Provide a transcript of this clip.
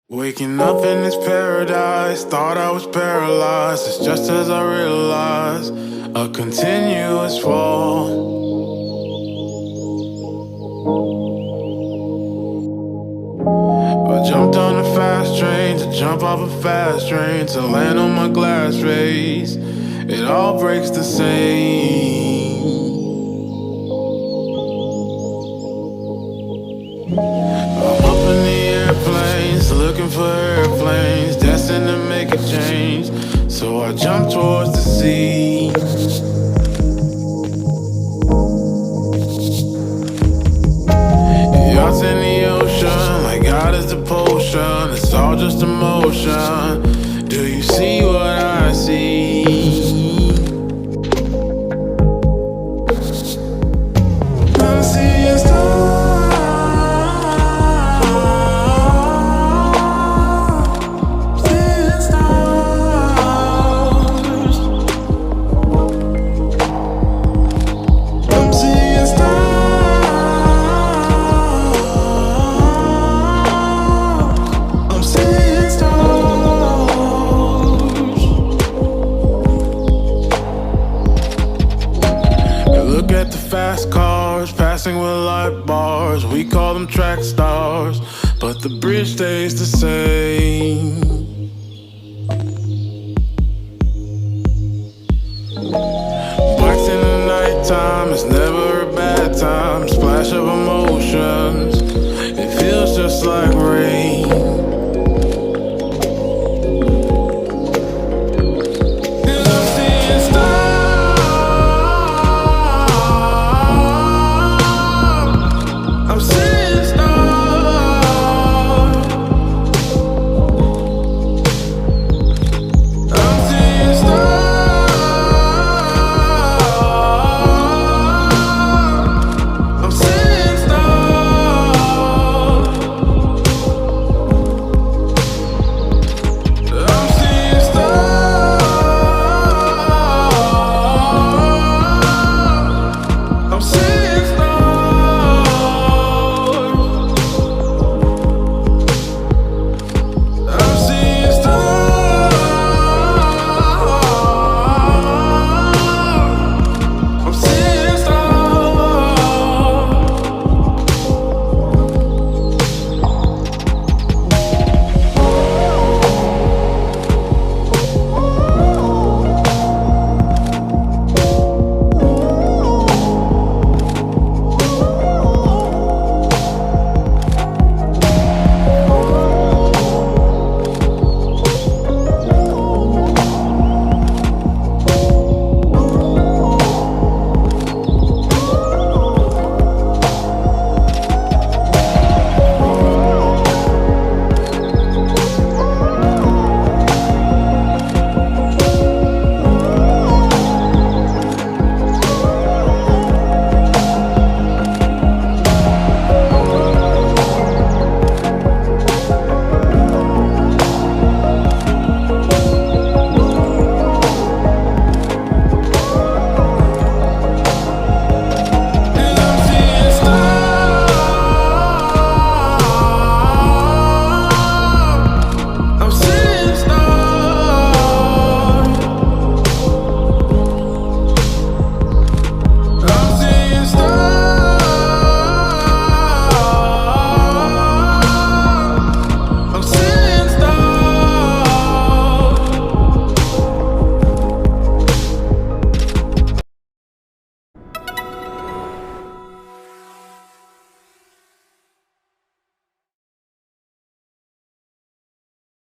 Waking up in this paradise, thought I was paralyzed. It's just as I realized, a continuous fall. I jumped on a fast train to jump off a fast train to land on my glass face. It all breaks the same. I'm up in the airplanes, looking for airplanes, destined to make a change. So I jump towards the sea. Yachts in the ocean, like God is the potion. It's all just emotion. Do you see what I see? I'm seeing stars. Seeing stars. I'm seeing stars. Look at the fast cars passing with light bars. We call them track stars, but the bridge stays the same. Bikes in the nighttime, it's never a bad time. Splash of emotions, it feels just like rain.